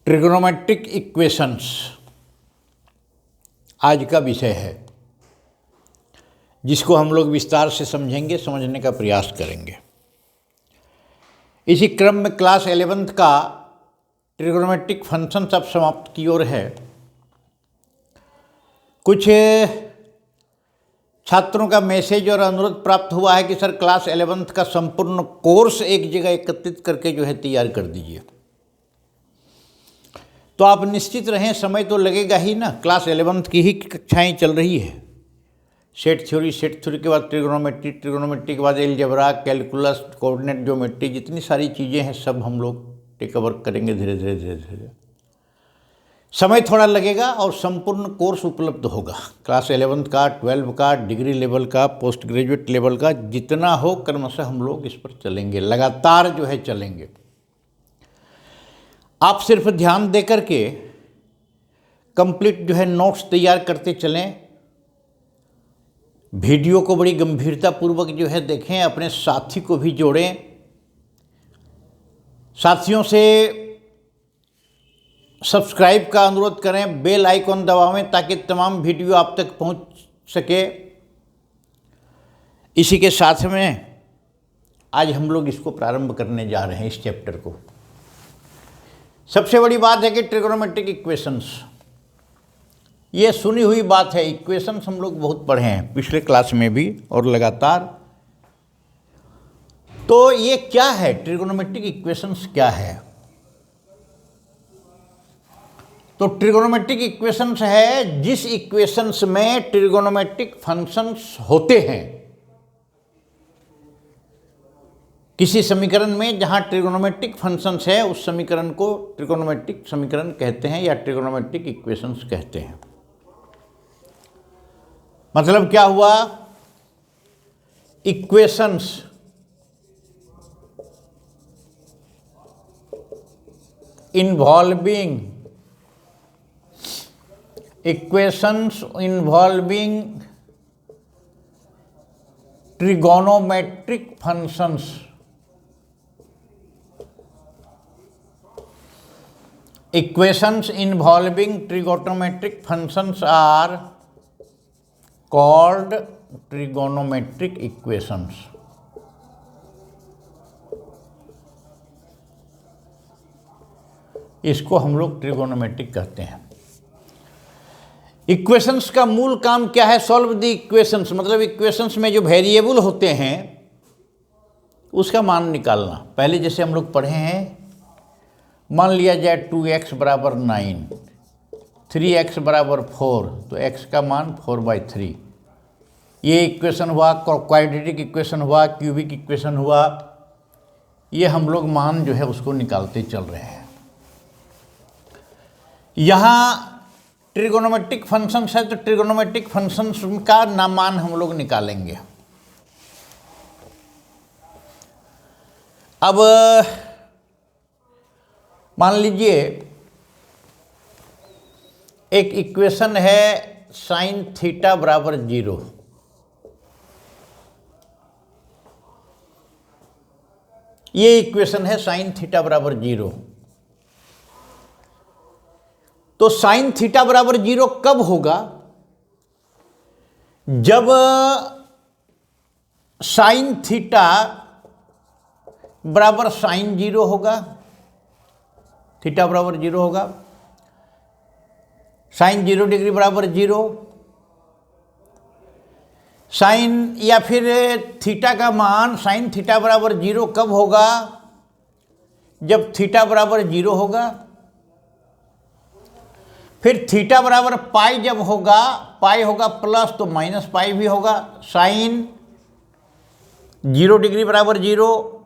Trigonometric equations आज का विषय है, जिसको हम लोग विस्तार से समझेंगे, समझने का प्रयास करेंगे। इसी क्रम में क्लास 11th का ट्रिग्नोमेट्रिक फंक्शंस अब समाप्त की ओर है। कुछ छात्रों का मैसेज और अनुरोध प्राप्त हुआ है कि सर क्लास 11th का संपूर्ण कोर्स एक जगह एकत्रित करके तैयार कर दीजिए। तो आप निश्चित रहें, समय तो लगेगा ही ना। क्लास 11th की ही कक्षाएं चल रही है। सेट थ्योरी के बाद ट्रिग्नोमेट्री के बाद अलजेब्रा, कैलकुलस, कोऑर्डिनेट ज्योमेट्री, जितनी सारी चीज़ें हैं सब हम लोग कवर करेंगे धीरे धीरे। समय थोड़ा लगेगा और संपूर्ण कोर्स उपलब्ध होगा। क्लास 11th का, 12 का, डिग्री लेवल का, पोस्ट ग्रेजुएट लेवल का, जितना हो क्रमशः हम लोग इस पर चलेंगे, लगातार चलेंगे। आप सिर्फ ध्यान दे करके कंप्लीट नोट्स तैयार करते चलें। वीडियो को बड़ी गंभीरतापूर्वक देखें, अपने साथी को भी जोड़ें, साथियों से सब्सक्राइब का अनुरोध करें, बेल आइकॉन दबावें ताकि तमाम वीडियो आप तक पहुंच सके। इसी के साथ में आज हम लोग इसको प्रारंभ करने जा रहे हैं, इस चैप्टर को। सबसे बड़ी बात है कि ट्रिग्नोमेट्रिक इक्वेशंस, ये सुनी हुई बात है। इक्वेशंस हम लोग बहुत पढ़े हैं पिछले क्लास में भी और लगातार। तो ये क्या है, ट्रिग्नोमेट्रिक इक्वेशंस क्या है? तो ट्रिग्नोमेट्रिक इक्वेशंस है जिस इक्वेशंस में ट्रिग्नोमेट्रिक फंक्शंस होते हैं। किसी समीकरण में जहां ट्रिग्नोमेट्रिक फंक्शंस है, उस समीकरण को ट्रिग्नोमेट्रिक समीकरण कहते हैं या ट्रिग्नोमेट्रिक इक्वेशंस कहते हैं। मतलब क्या हुआ? Equations involving trigonometric functions are called trigonometric equations। इसको हम लोग ट्रिगोनोमेट्रिक कहते हैं। इक्वेशंस का मूल काम क्या है? सॉल्व द इक्वेशंस, मतलब इक्वेशंस में जो वेरिएबल होते हैं उसका मान निकालना। पहले जैसे हम लोग पढ़े हैं, मान लिया जाए 2x बराबर 9, 3x बराबर 4, तो x का मान 4/3। ये इक्वेशन हुआ, क्वाड्रेटिक इक्वेशन हुआ, क्यूबिक इक्वेशन हुआ। ये हम लोग मान उसको निकालते चल रहे हैं। यहाँ ट्रिगोनोमेट्रिक फंक्शंस है, तो ट्रिगोनोमेट्रिक फंक्शंस का मान हम लोग निकालेंगे। अब मान लीजिए एक इक्वेशन है साइन थीटा बराबर 0। ये इक्वेशन है साइन थीटा बराबर 0। तो साइन थीटा बराबर 0 कब होगा? जब साइन थीटा बराबर साइन 0 होगा। थीटा बराबर 0 होगा, साइन 0 डिग्री बराबर 0। साइन या फिर थीटा का मान साइन थीटा बराबर 0 कब होगा? जब थीटा बराबर 0 होगा। फिर थीटा बराबर पाई जब होगा, पाई होगा प्लस तो माइनस पाई भी होगा। साइन 0 डिग्री बराबर 0,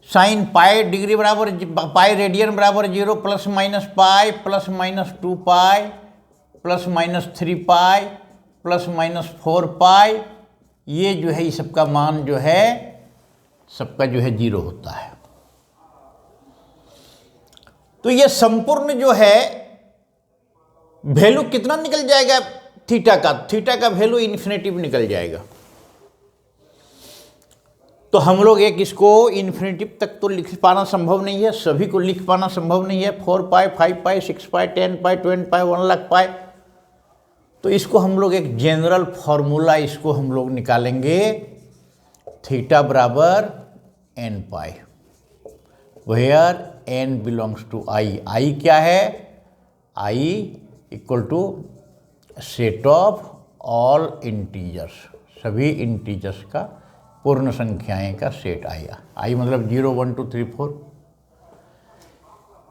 साइन पाई डिग्री बराबर पाई रेडियन बराबर 0, प्लस माइनस पाई, plus minus 2 pi, plus minus 3 पाई, प्लस माइनस 4 पाई। ये ये सबका मान सबका 0 होता है। तो ये संपूर्ण वैल्यू कितना निकल जाएगा थीटा का? थीटा का वैल्यू इन्फिनिटी निकल जाएगा। तो हम लोग एक इसको इन्फिनिटिव तक तो लिख पाना संभव नहीं है, सभी को लिख पाना संभव नहीं है, 4 पाई 5 पाई 6 पाई 10 पाई 20 पाई 1 लाख पाई। तो इसको हम लोग एक जनरल फॉर्मूला इसको हम लोग निकालेंगे, थीटा बराबर n pi, where n belongs to i। i क्या है? i equal to set of all integers, सभी इंटीजर्स का, पूर्ण संख्याएं का सेट आया। i मतलब 0 1 2 3 4।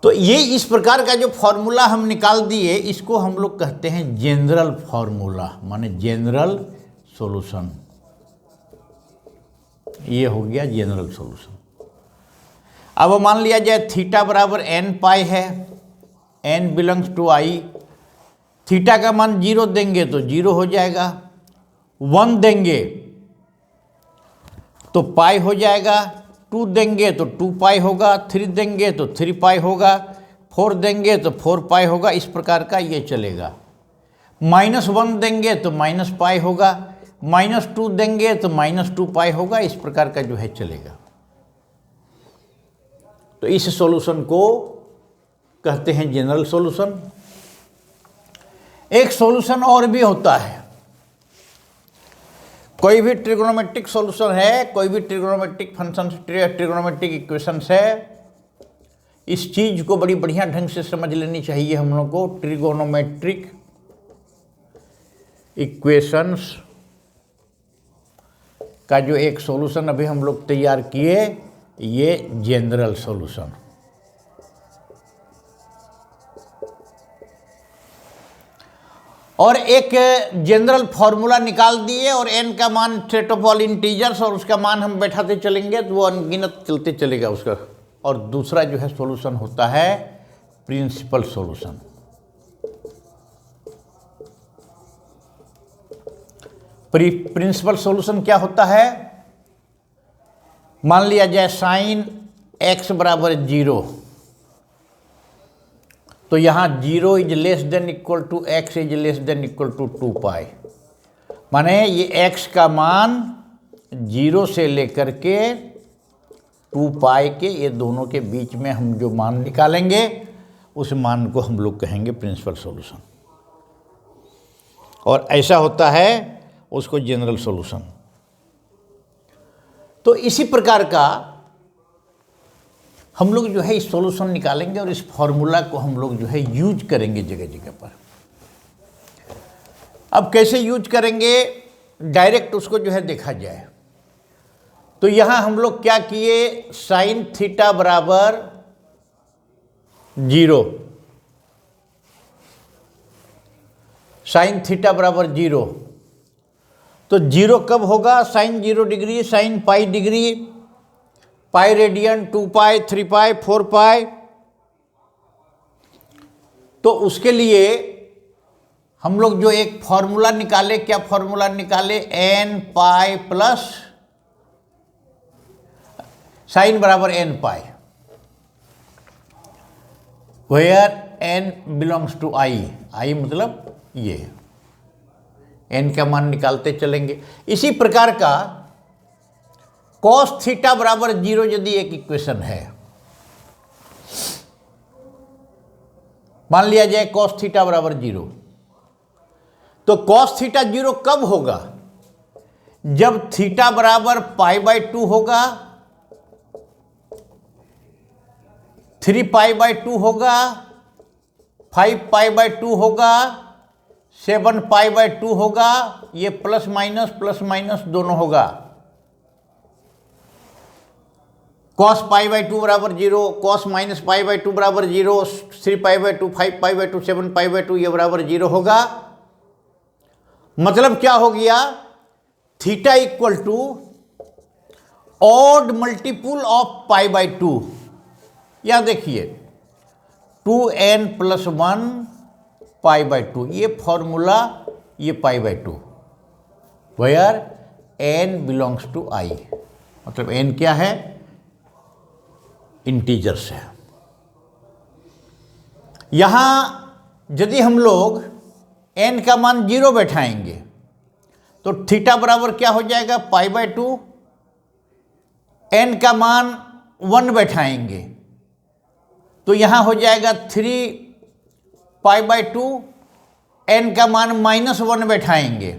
तो ये इस प्रकार का जो फॉर्मूला हम निकाल दिए, इसको हम लोग कहते हैं जनरल फॉर्मूला, माने जनरल सॉल्यूशन। ये हो गया जनरल सॉल्यूशन। अब मान लिया जाए थीटा बराबर n पाई है, n belongs to i। Theta का मान 0 देंगे तो 0 हो जाएगा, 1 देंगे तो पाई हो जाएगा, 2 देंगे तो 2 पाई होगा, 3 देंगे तो 3 पाई होगा, 4 देंगे तो 4 पाई होगा। इस प्रकार का ये चलेगा। -1 देंगे तो माइनस पाई होगा, -2 देंगे तो -2 पाई होगा। इस प्रकार का जो है चलेगा। तो इस सॉल्यूशन को कहते हैं जनरल सॉल्यूशन। एक सॉल्यूशन और भी होता है। कोई भी ट्रिग्नोमेट्रिक सॉल्यूशन है, कोई भी ट्रिग्नोमेट्रिक फंक्शन, ट्रिग्नोमेट्रिक इक्वेशंस है, इस चीज को बड़ी बढ़िया ढंग से समझ लेनी चाहिए हम लोग को। ट्रिग्नोमेट्रिक इक्वेशंस का जो एक सॉल्यूशन अभी हम लोग तैयार किए, ये जनरल सॉल्यूशन। और एक जनरल फॉर्मूला निकाल दिए और n का मान सेट ऑफ ऑल इंटीजर्स, और उसका मान हम बैठाते चलेंगे तो वो अनगिनत चलते चलेगा उसका। और दूसरा जो है सॉल्यूशन होता है प्रिंसिपल सॉल्यूशन। प्रिंसिपल सॉल्यूशन क्या होता है? मान लिया जाए साइन x बराबर 0, तो यहाँ 0 is less than equal to x is less than equal to 2 pi. माने ये x का मान 0 से लेकर के 2 पाई के, ये दोनों के बीच में हम जो मान निकालेंगे, उस मान को हम लोग कहेंगे प्रिंसिपल सॉल्यूशन। और ऐसा होता है उसको जनरल सॉल्यूशन। तो इसी प्रकार का हम लोग जो है इस सॉल्यूशन निकालेंगे और इस फॉर्मूला को हम लोग जो है यूज करेंगे जगह जगह पर। अब कैसे यूज करेंगे, डायरेक्ट उसको जो है देखा जाए तो यहाँ हम लोग क्या किए, साइन थीटा बराबर 0, साइन थीटा बराबर 0, तो 0 कब होगा? Sine 0 degree, sine pi degree, pi radian, 2 pi 3 pi 4 pi. तो उसके लिए हम लोग जो एक फॉर्मूला निकाले, क्या फॉर्मूला निकाले? n पाई प्लस साइन बराबर n pi, where n belongs to i। i मतलब ये n का मान निकालते चलेंगे। इसी प्रकार का कॉस थीटा बराबर 0 यदि एक इक्वेशन है, मान लिया जाए कॉस थीटा बराबर 0, तो कॉस थीटा 0 कब होगा? जब थीटा बराबर π/2 होगा, 3 π/2 होगा, 5 π/2 होगा, 7 π/2 होगा। ये प्लस माइनस दोनों होगा। कॉस π/2 बराबर 0, कॉस माइनस π/2 बराबर 0, 3 π/2, 5 π/2, 7 π/2 ये बराबर 0 होगा। मतलब क्या हो गया? Theta equal to odd multiple of π/2। यहां देखिए 2n + 1 π/2, ये फॉर्मूला, ये π/2, where n belongs to i। मतलब n क्या है? इंटीजर्स है। यहां यदि हम लोग n का मान 0 बैठाएंगे तो थीटा बराबर क्या हो जाएगा? π/2, n का मान 1 बैठाएंगे तो यहाँ हो जाएगा 3π/2, n का मान -1 बैठाएंगे,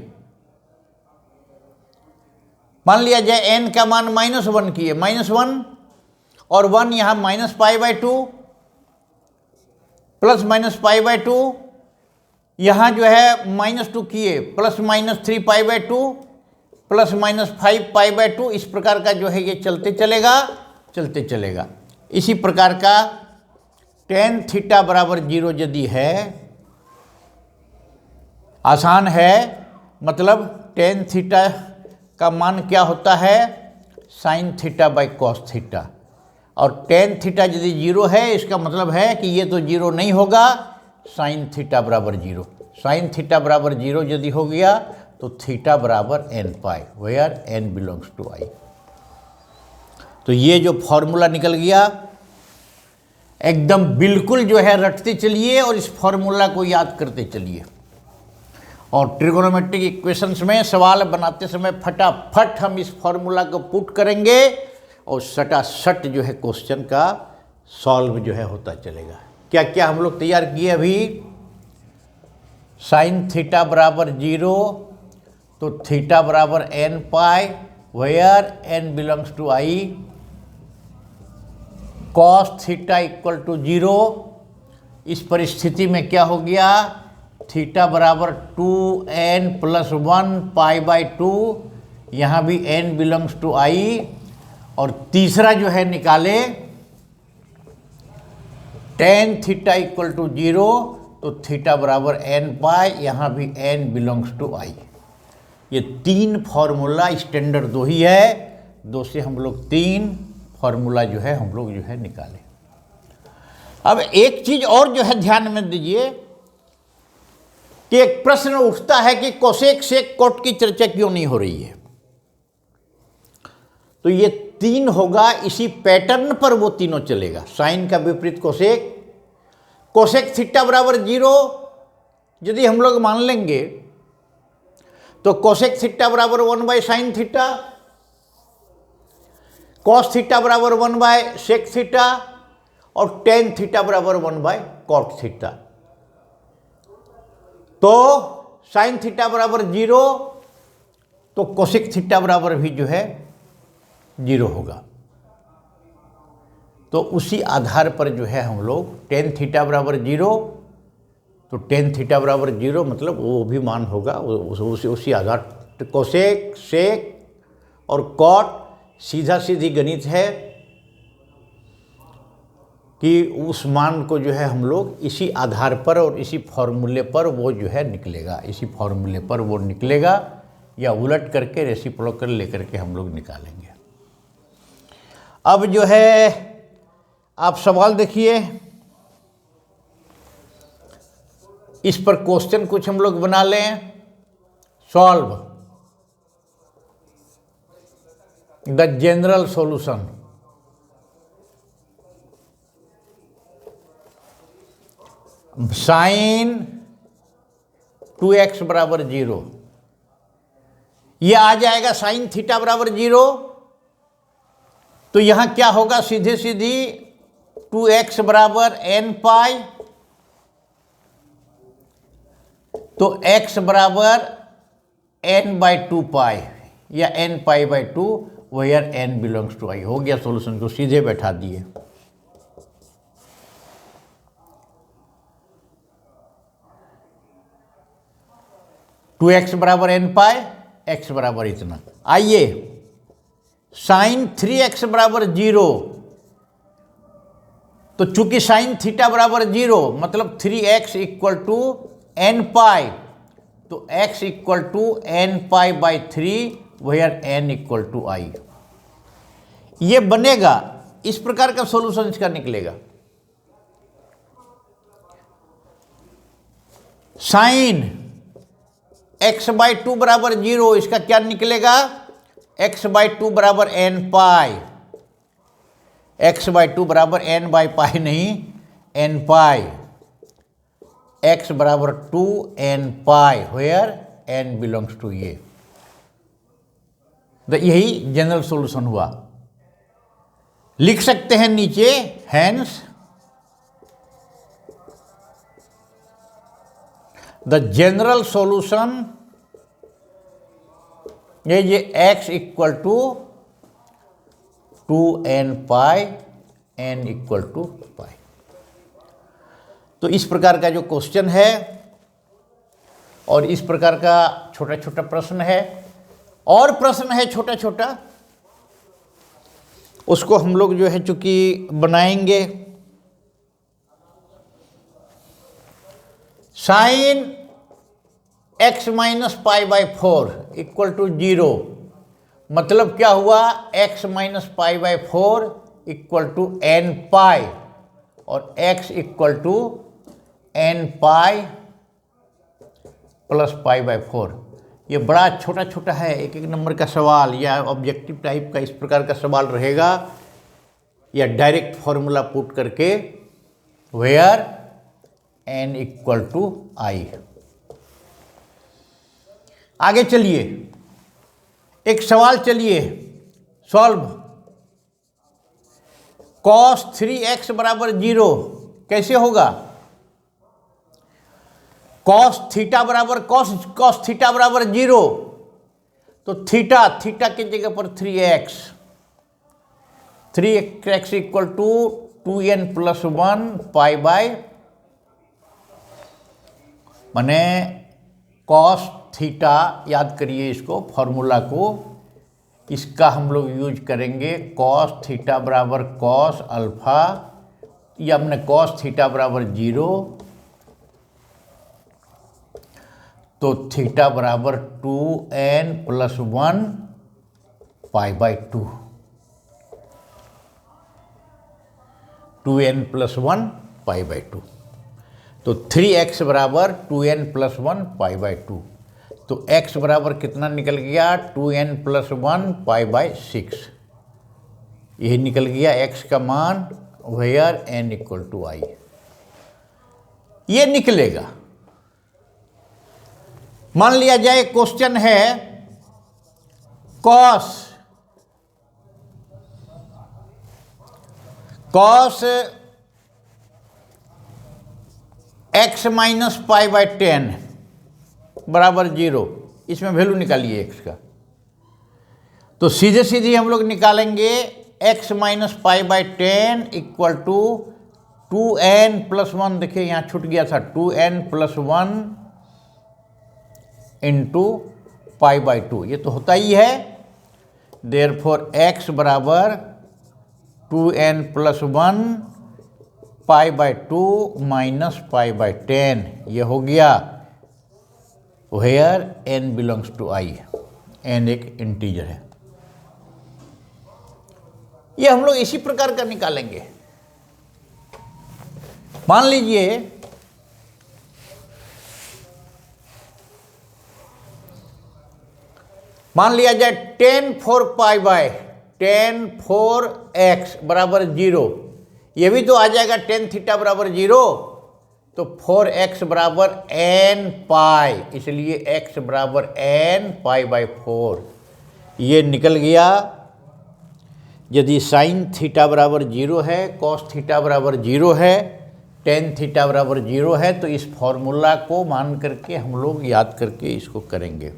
मान लिया जाए n का मान -1 किए, -1 और 1 यहाँ -π/2 प्लस -π/2, यहाँ जो है -2 किए, +-3π/2 +-5π/2, इस प्रकार का जो है ये चलते चलेगा। इसी प्रकार का tan θ = 0 यदि है, आसान है, मतलब tan θ का मान क्या होता है, sin θ/cos θ, और tan θ यदि 0 है इसका मतलब है कि ये तो 0 नहीं होगा, sin θ = 0। sin θ = 0 यदि हो गया तो θ = nπ, where n belongs to i। तो ये जो फॉर्मूला निकल गया, एकदम बिल्कुल जो है रटते चलिए और इस फॉर्मूला को याद करते चलिए, और ट्रिगोनोमेट्रिक इक्वेशंस में सवाल बनाते समय फटाफट हम इस फॉर्मूला को पुट करेंगे और सटासट जो है क्वेश्चन का सॉल्व जो है होता चलेगा। क्या क्या हम लोग तैयार किए अभी, sin θ = 0 तो θ = nπ, where n belongs to i, cos θ = 0, इस परिस्थिति में क्या हो गया, θ = 2n + 1π/2, यहाँ भी n बिलोंग्स टू i, और तीसरा जो है निकाले tan θ = 0 तो θ = nπ, यहाँ भी n बिलोंग्स टू i। ये 3 फॉर्मूला स्टैंडर्ड 2 ही है, 2 से हम लोग 3 फॉर्मूला जो है हम लोग जो है निकाले। अब एक चीज और जो है ध्यान में दीजिए कि एक प्रश्न उठता है कि कोसेक सेक कोट की चर्चा क्यों नहीं हो रही है। तो ये 3 होगा, इसी पैटर्न पर वो तीनों चलेगा, साइन का विपरीत कोसेक, कोसेक θ = 0 यदि हम लोग मान लेंगे तो कोसेक θ = 1/sin θ, cos θ = 1/sec θ, और tan θ = 1/cot θ। तो sin θ = 0 तो कोसेक θ बराबर भी जो है 0 होगा। तो उसी आधार पर जो है हम लोग tan θ = 0, तो tan θ = 0 मतलब वो भी मान होगा उसी आधार, कोसेक सेक और कॉट सीधा सीधी गणित है कि उस मान को जो है हम लोग इसी आधार पर और इसी फॉर्मूले पर वो जो है निकलेगा, इसी फॉर्मूले पर वो निकलेगा, या उलट करके रेसिप्रोकल लेकर के हम लोग निकालेंगे। अब जो है आप सवाल देखिए, इस पर क्वेश्चन कुछ हम लोग बना लें, solve the general solution. Sine 2x = 0, ये आ जाएगा साइन θ = 0, तो यहां क्या होगा, सीधे सीधी 2x = nπ, तो x = n/2π या nπ/2, where n belongs to i। हो गया, सॉल्यूशन को सीधे बैठा दिए। टू एक्स = nπ, x बराबर इतना। आइए साइन 3x = 0, तो चूंकि साइन θ = 0 मतलब 3x = nπ, तो x = nπ/3, where n = i। ये बनेगा, इस प्रकार का सॉल्यूशन इसका निकलेगा। साइन x/2 = 0, इसका क्या निकलेगा, x/2 = nπ, x/2 = n/π नहीं, nπ, x = 2 nπ, where n belongs to ये। तो यही जनरल सॉल्यूशन हुआ। लिख सकते हैं नीचे, hence the general solution is x equal to 2n pi, n equal to pi. तो इस प्रकार का जो क्वेश्चन है और इस प्रकार का छोटा छोटा प्रश्न है, और प्रश्न है छोटा छोटा, उसको हम लोग जो है चूंकि बनाएंगे। Sine x minus pi by 4 equal to 0, मतलब क्या हुआ, x minus pi by 4 equal to n pi, और x equal to n pi plus pi by 4। ये बड़ा छोटा छोटा है, एक एक नंबर का सवाल या ऑब्जेक्टिव टाइप का इस प्रकार का सवाल रहेगा, या डायरेक्ट फॉर्मूला पुट करके वेयर n इक्वल टू आई। आगे चलिए, एक सवाल चलिए सॉल्व। cos 3x बराबर 0 कैसे होगा? cos थीटा बराबर cos थीटा बराबर 0, तो थीटा की जगह पर 3x equal to 2n plus 1 pi by, माने cos थीटा, याद करिए इसको, फॉर्मूला को, इसका हम लोग यूज करेंगे cos थीटा बराबर cos अल्फा, या हमने cos थीटा बराबर 0, तो थीटा बराबर 2n plus 1 pi by 2, 2n plus 1 pi by 2, तो 3x बराबर 2n प्लस 1 पाई बाई 2, तो x बराबर कितना निकल गया, 2n प्लस 1 पाई बाई 6, यही निकल गया x का मान, वेयर n इक्वल टू आई। ये निकलेगा। मान लिया जाए क्वेश्चन है cos x minus pi by 10 बराबर 0, इसमें वैल्यू निकालिए x का, तो सीधे सीधे हम लोग निकालेंगे x minus pi by 10 equal to 2n plus 1, देखिए यहाँ छूट गया था, 2n plus 1 into pi by 2, ये तो होता ही है। देयरफॉर x बराबर 2n plus 1 pi by 2 minus pi by 10, ये हो गया where n belongs to i, n एक इंटीजर है। ये हम लोग इसी प्रकार का निकालेंगे। मान लीजिए मान लिया जाए 10 4 पाई बाय 10 4 x बराबर 0, ये भी तो आ जाएगा 10 थीटा बराबर 0, तो 4x बराबर n पाई, इसलिए x बराबर n पाई बाई 4, ये निकल गया। यदि साइन थीटा बराबर 0 है, कॉस थीटा बराबर 0 है, टेन थीटा बराबर 0 है, तो इस फॉर्मूला को मान करके हम लोग याद करके इसको करेंगे।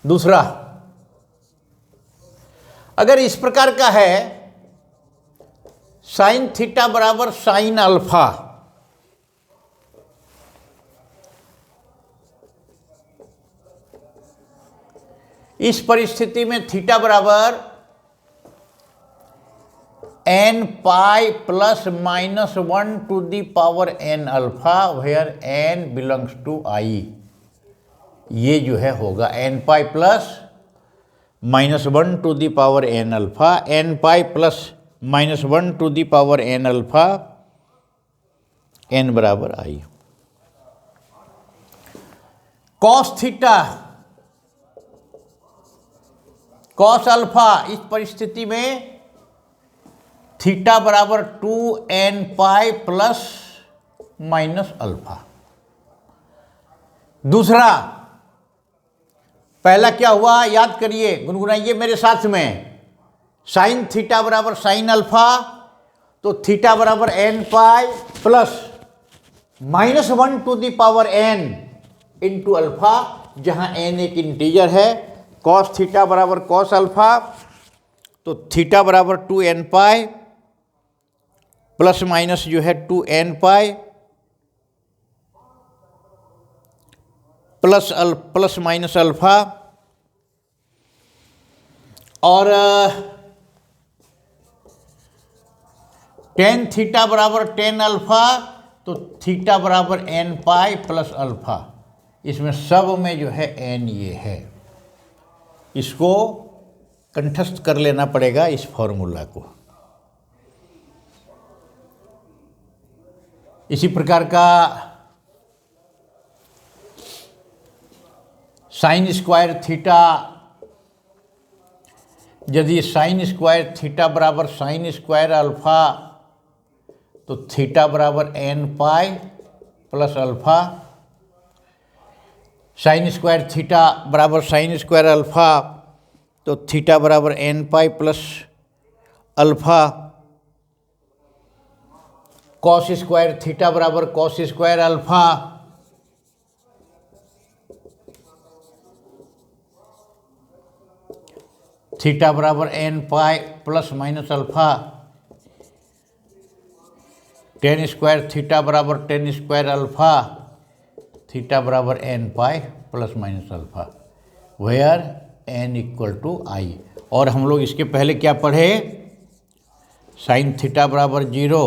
दूसरा, अगर इस प्रकार का है साइन थीटा बराबर साइन अल्फा, इस परिस्थिति में थीटा बराबर n pi plus minus 1 to the power n alpha, where n belongs to i, ये जो है होगा n pi plus minus 1 to the power n alpha, n pi plus minus 1 to the power n alpha, n बराबर i। Cos theta cos alpha, इस परिस्थिति में theta बराबर 2n pi plus minus alpha. दूसरा, पहला क्या हुआ याद करिए, गुनगुनाइए मेरे साथ में, साइन थीटा बराबर साइन अल्फा, तो थीटा बराबर n pi plus -1 to the power n into alpha, जहां n एक इंटीजर है। कॉस थीटा बराबर कॉस अल्फा, तो थीटा बराबर 2n पाई प्लस माइनस जो है 2n pi plus minus alpha, और टेन थीटा बराबर टेन अल्फा, तो थीटा बराबर n पाई प्लस अल्फा। इसमें सब में जो है n ये है। इसको कंठस्थ कर लेना पड़ेगा इस फॉर्मूला को। इसी प्रकार का साइन स्क्वायर थीटा, यदि साइन स्क्वायर थीटा बराबर साइन स्क्वायर अल्फा, तो थीटा बराबर n pi plus alpha. Sine square theta बराबर साइन स्क्वायर अल्फा, तो थीटा बराबर n pi plus alpha. Cos square theta बराबर कॉस स्क्वायर अल्फा, थीटा बराबर n pi plus minus alpha. Tan square theta बराबर tan square alpha, theta बराबर n pi plus minus alpha, where n equal to I. और हम लोग इसके पहले क्या पढ़े? साइन थीटा बराबर 0,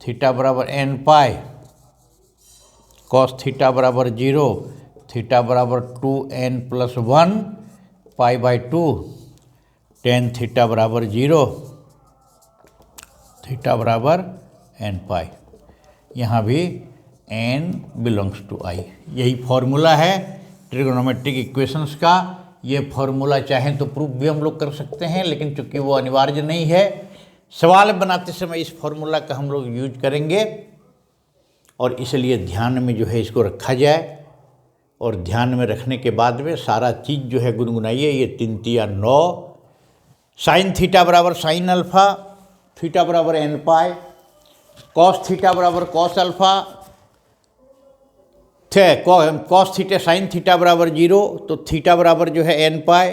थीटा बराबर n पाई, कॉस थीटा बराबर 0, थीटा बराबर 2n plus 1 pi by 2, ten theta बराबर 0, थीटा बराबर n पाई। यहाँ भी n बिलोंग्स टू i। यही फॉर्मूला है ट्रिगोनोमेट्रिक इक्वेशंस का। ये फॉर्मूला चाहें तो प्रूफ भी हम लोग कर सकते हैं, लेकिन चूंकि वो अनिवार्य नहीं है, सवाल बनाते समय इस फॉर्मूला का हम लोग यूज करेंगे, और इसलिए ध्यान में जो है इसको रखा जाए। और ध्यान में रखने के बाद में सारा चीज़ जो है गुनगुनाइए। ये 3 तिया 9, साइन थीटा बराबर साइन अल्फा, थीटा बराबर n पाई, कॉस थीटा बराबर cos alpha, cos theta sine theta बराबर 0, तो थीटा बराबर जो है n पाई,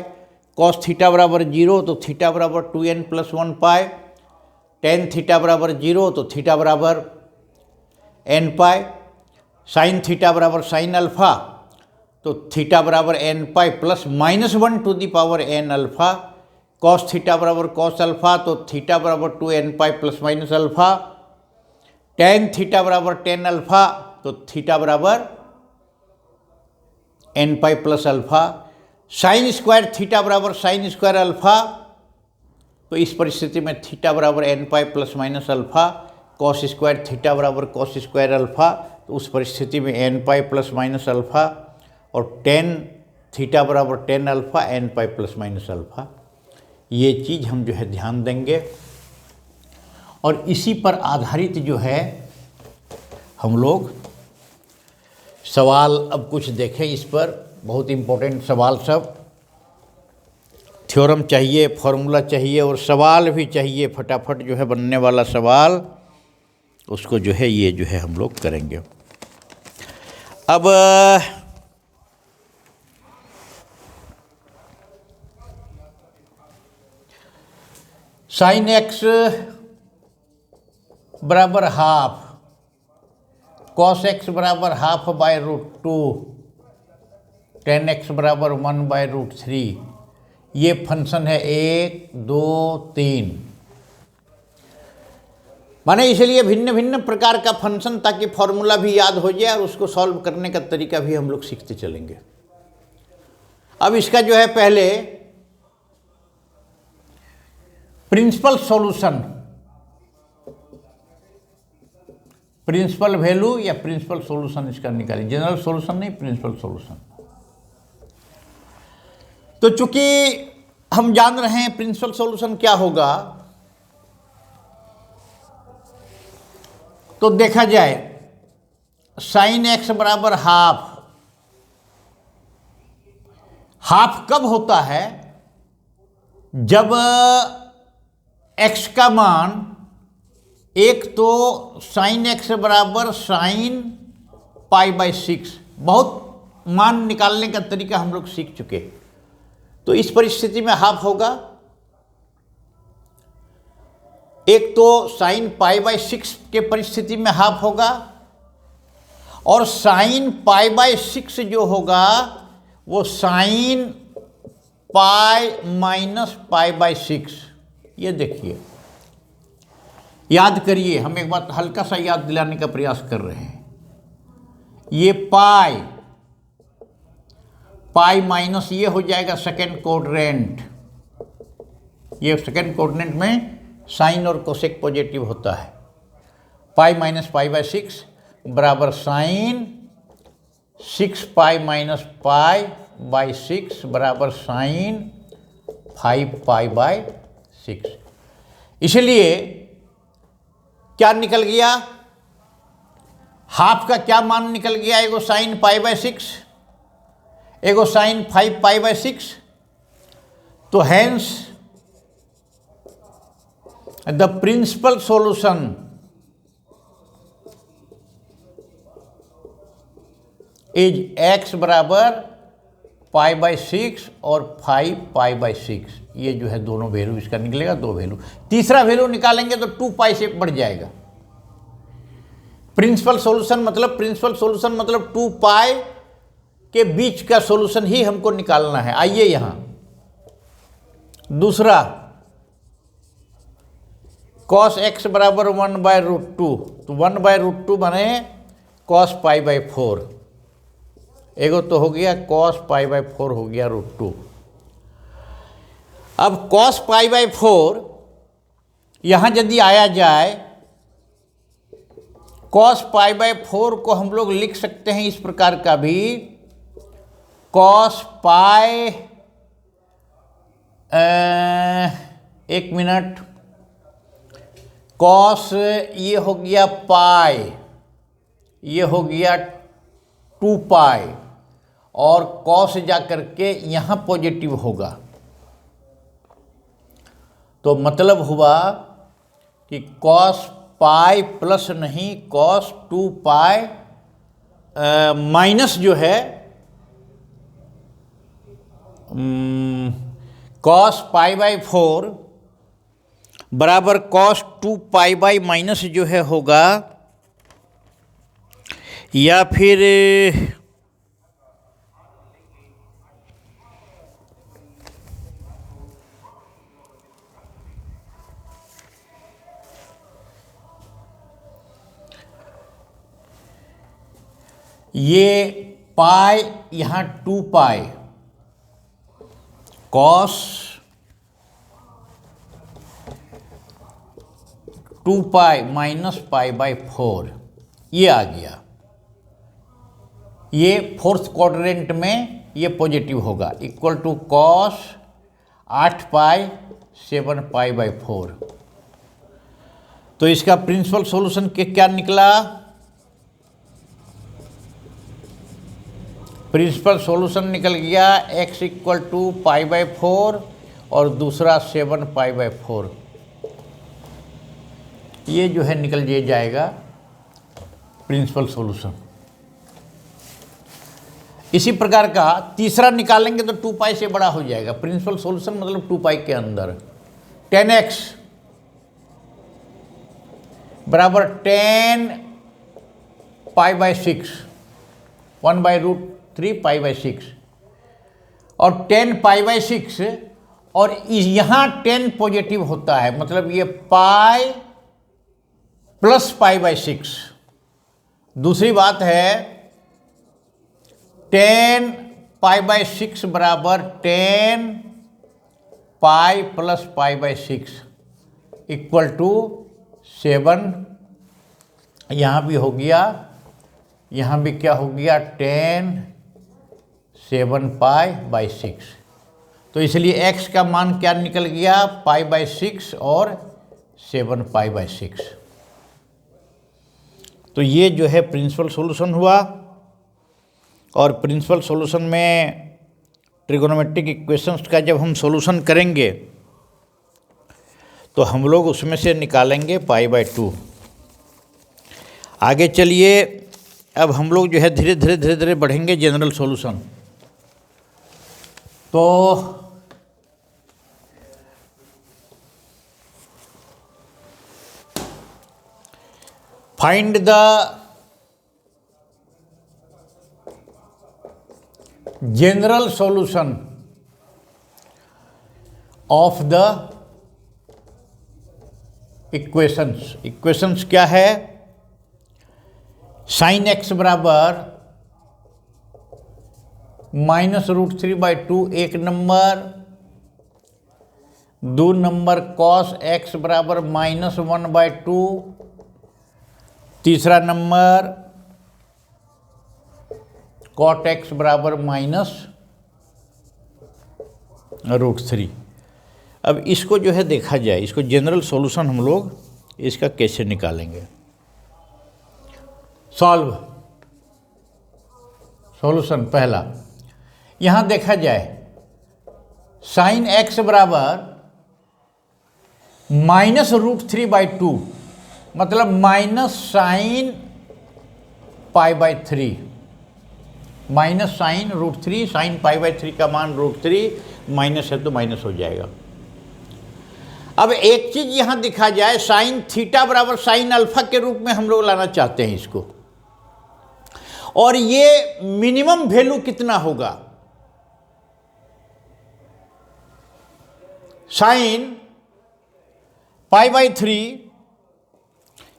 कॉस थीटा बराबर 0, तो थीटा बराबर 2n प्लस 1 पाई, टेन थीटा बराबर 0, तो थीटा बराबर n पाई, साइन थीटा बराबर साइन अल्फा, तो थीटा बराबर n pi plus -1 to the power n alpha, cos theta बराबर कॉस अल्फा, तो थीटा बराबर 2n pi plus minus alpha, tan theta बराबर टेन अल्फा, तो थीटा बराबर n pi plus alpha, sine square theta बराबर sine square alpha, तो इस परिस्थिति में थीटा बराबर n pi plus minus alpha, cos square theta बराबर कॉस स्क्वायर अल्फा, तो उस परिस्थिति में n pi plus minus alpha, और टेन थीटा बराबर tan alpha, n pi plus minus alpha. ये चीज़ हम जो है ध्यान देंगे, और इसी पर आधारित जो है हम लोग सवाल अब कुछ देखें। इस पर बहुत इम्पोर्टेंट सवाल सब, थ्योरम चाहिए, फॉर्मूला चाहिए, और सवाल भी चाहिए फटाफट जो है बनने वाला सवाल, उसको जो है ये जो है हम लोग करेंगे। अब साइन एक्स बराबर हाफ, कॉस एक्स बराबर हाफ बाय √2, टेन एक्स बराबर 1 बाय √3। ये फंक्शन है 1, 2, 3। माने इसलिए भिन्न भिन्न प्रकार का फंक्शन, ताकि फॉर्मूला भी याद हो जाए और उसको सॉल्व करने का तरीका भी हम लोग सीखते चलेंगे। अब इसका जो है पहले प्रिंसिपल सॉल्यूशन, प्रिंसिपल वैल्यू या प्रिंसिपल सॉल्यूशन इसका निकालिए। जनरल सॉल्यूशन नहीं, प्रिंसिपल सॉल्यूशन। तो चूंकि हम जान रहे हैं प्रिंसिपल सॉल्यूशन क्या होगा, तो देखा जाए साइन एक्स बराबर हाफ। हाफ कब होता है? जब x का मान, एक तो साइन x बराबर साइन π/6, बहुत मान निकालने का तरीका हम लोग सीख चुके। तो इस परिस्थिति में हाफ होगा, एक तो साइन π/6 के परिस्थिति में हाफ होगा, और साइन π/6 जो होगा वो साइन π-π/6। ये देखिए, याद करिए, हम एक बात हल्का सा याद दिलाने का प्रयास कर रहे हैं। ये पाई माइनस ये हो जाएगा सेकेंड कोऑर्डिनेट। ये सेकेंड कोऑर्डिनेट में साइन और कोसेक पॉजिटिव होता है। पाई माइनस π/6 बराबर साइन 6π-π/6 बराबर साइन 5π/6। इसलिए क्या निकल गया, हाफ का क्या मान निकल गया, एगो साइन π/6, एगो साइन 5π/6। तो hence the principal solution is x बराबर π/6 और 5π/6। ये जो है दोनों वैल्यू इसका निकलेगा, दो वैल्यू। तीसरा वैल्यू निकालेंगे तो 2π से बढ़ जाएगा। प्रिंसिपल सॉल्यूशन मतलब 2π के बीच का सॉल्यूशन ही हमको निकालना है। आइए यहां दूसरा, cos x बराबर 1/√2, तो 1/√2 बने cos π/4। एगो तो हो गया cos π/4 हो गया √2। अब cos π/4 यहां यदि आया जाए, cos π/4 को हम लोग लिख सकते हैं इस प्रकार का भी, cos π, एक मिनट, cos ये हो गया पाई, ये हो गया 2π, और cos जा करके यहाँ पॉजिटिव होगा। तो मतलब हुआ कि cos π प्लस नहीं, cos 2π माइनस जो है cos π/4 बराबर cos 2π/- जो है होगा, या फिर ये पाई यहाँ 2π, cos 2π माइनस π/4 ये आ गया। ये फोर्थ क्वाड्रेंट में ये पॉजिटिव होगा, इक्वल टू cos 8π 7π/4। तो इसका प्रिंसिपल सॉल्यूशन के क्या निकला, प्रिंसिपल सॉल्यूशन निकल गया x इक्वल टू π/4 और दूसरा 7π/4। ये जो है निकल ये जाएगा प्रिंसिपल सॉल्यूशन। इसी प्रकार का तीसरा निकालेंगे तो 2π से बड़ा हो जाएगा। प्रिंसिपल सॉल्यूशन मतलब 2π के अंदर 10x बराबर 10π/6, 1/√3π/6, और 10π/6, और यहाँ 10 पॉजिटिव होता है, मतलब ये पाई प्लस π/6। दूसरी बात है 10π/6 बराबर 10π प्लस π/6 इक्वल टू 7। यहाँ भी हो गया, यहाँ भी क्या हो गया 10 7π/6। तो इसलिए x का मान क्या निकल गया, π/6 और 7π/6। तो ये जो है प्रिंसिपल सॉल्यूशन हुआ। और प्रिंसिपल सॉल्यूशन में ट्रिगोनोमेट्रिक इक्वेशंस का जब हम सॉल्यूशन करेंगे तो हम लोग उसमें से निकालेंगे π/2। आगे चलिए, अब हम लोग जो है धीरे धीरे बढ़ेंगे जनरल सॉल्यूशन। तो find the general solution of the equations. Equations क्या है? साइन एक्स बराबर -√3/2 एक नंबर, 2 नंबर कॉस एक्स बराबर -1/2, तीसरा नंबर कॉट एक्स बराबर -√3। अब इसको जो है देखा जाए, इसको जनरल सॉल्यूशन हम लोग इसका कैसे निकालेंगे। सॉल्यूशन पहला, यहाँ देखा जाए साइन एक्स बराबर -√3/2 मतलब minus sine π/3, minus sine √3, sine π/3 का मान √3, माइनस है तो माइनस हो जाएगा। अब एक चीज यहां दिखा जाए, साइन थीटा बराबर साइन अल्फा के रूप में हम लोग लाना चाहते हैं इसको, और ये मिनिमम वैल्यू कितना होगा? साइन π/3,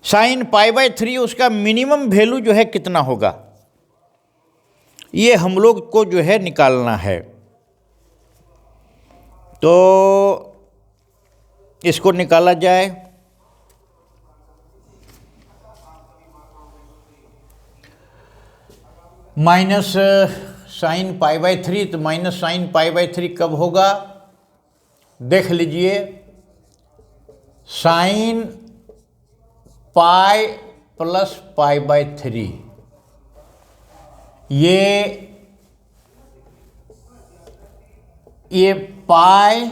साइन π/3 उसका मिनिमम वैल्यू जो है कितना होगा, ये हम लोग को जो है निकालना है। तो इसको निकाला जाए। माइनस साइन π/3, तो माइनस साइन π/3 कब होगा? देख लीजिए, साइन पाई प्लस π/3, ये पाई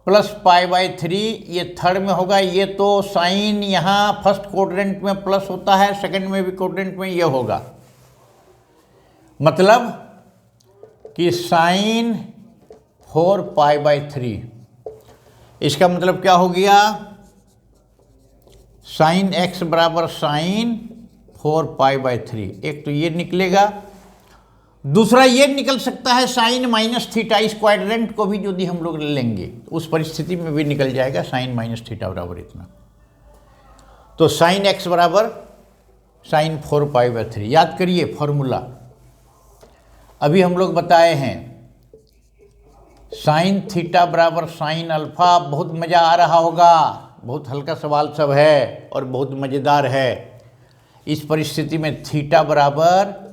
प्लस π/3 ये थर्ड में होगा। ये तो साइन यहाँ फर्स्ट क्वाड्रेंट में प्लस होता है, सेकंड में भी क्वाड्रेंट में ये होगा, मतलब कि साइन 4π/3। इसका मतलब क्या हो गया? साइन एक्स बराबर साइन 4π/3। एक तो ये निकलेगा, दूसरा ये निकल सकता है साइन माइनस थीटा। इस क्वाड्रेंट को भी यदि हम लोग लेंगे उस परिस्थिति में भी निकल जाएगा साइन माइनस थीटा बराबर इतना। तो साइन एक्स बराबर साइन 4π/3। याद करिए फॉर्मूला, अभी हम लोग बताए हैं साइन थीटा बराबर साइन अल्फा। बहुत मज़ा आ रहा होगा, बहुत हल्का सवाल सब है और बहुत मज़ेदार है। इस परिस्थिति में थीटा बराबर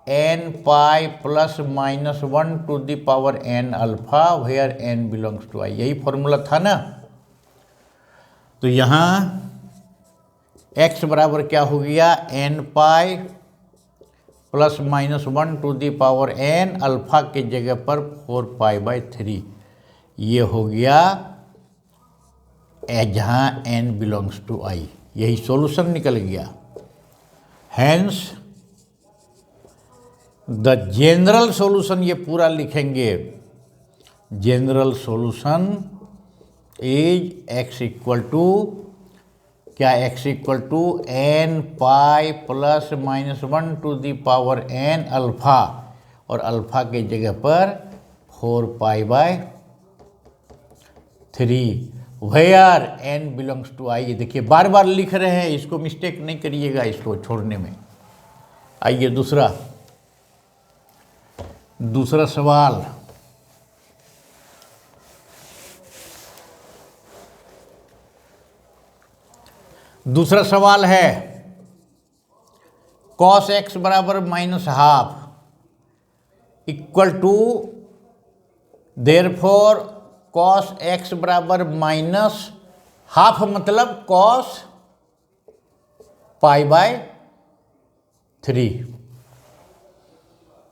n pi plus -1 to the power n alpha, where n belongs to i। यही फॉर्मूला था ना। तो यहाँ x बराबर क्या हो गया? n pi plus -1 to the power n, alpha के जगह पर 4π/3 ये हो गया जहाँ n बिलोंग्स टू i। यही सॉल्यूशन निकल गया। हैंस द जनरल सॉल्यूशन, ये पूरा लिखेंगे, general solution is x equal to क्या? x equal to n pi plus -1 to the power n alpha, और अल्फा के जगह पर 4π/3, where n belongs to i। देखिए बार बार लिख रहे हैं, इसको मिस्टेक नहीं करिएगा इसको छोड़ने में। आइए दूसरा सवाल। दूसरा सवाल है कॉस एक्स बराबर -½ equal to, therefore cos x बराबर -½ मतलब cos π/3।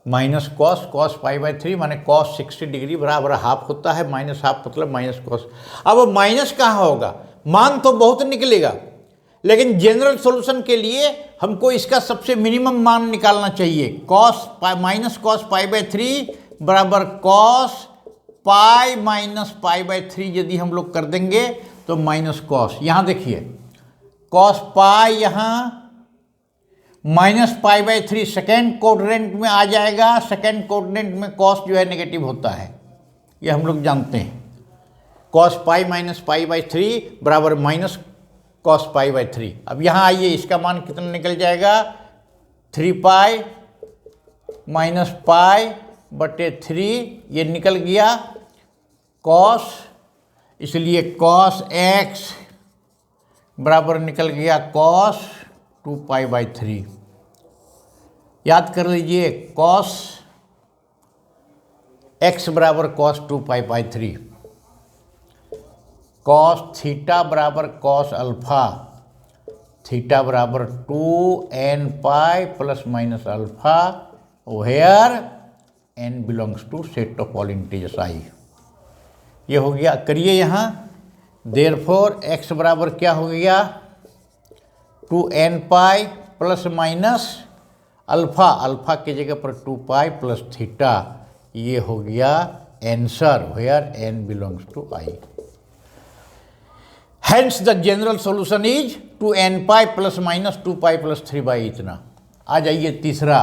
Minus cos, cos pi by 3 माने कॉस 60 डिग्री बराबर हाफ होता है, माइनस हाफ मतलब माइनस कॉस। अब माइनस कहाँ होगा, मान तो बहुत निकलेगा, लेकिन जनरल सॉल्यूशन के लिए हमको इसका सबसे मिनिमम मान निकालना चाहिए। Cos minus cos pi by 3 बराबर cos pi minus pi by 3 यदि हम लोग कर देंगे तो माइनस कॉस, यहाँ देखिए कॉस पाई यहाँ minus pi by 3 second coordinate में आ जाएगा। सेकेंड कोऑर्डिनेट में कॉस जो है नेगेटिव होता है, ये हम लोग जानते हैं। Cos pi minus pi by 3 बराबर माइनस कॉस पाई बाई 3। अब यहाँ आइए, इसका मान कितना निकल जाएगा, 3 पाई माइनस पाई बटे 3, ये निकल गया कॉस, इसलिए कॉस एक्स बराबर निकल गया कॉस 2 पाई बाई 3। याद कर लीजिए, कॉस एक्स बराबर cos 2 pi by 3, cos theta बराबर कॉस अल्फा, थीटा बराबर 2n pi plus minus alpha, where n belongs to set of all integers i। ये हो गया, करिए यहाँ, देयरफॉर x बराबर क्या हो गया 2n pi plus minus alpha, alpha की जगह पर 2 पाई प्लस थीटा, ये हो गया answer, where n belongs to i। Hence the general solution is 2n pi plus minus 2 pi plus 3 by इतना। आ जाइए तीसरा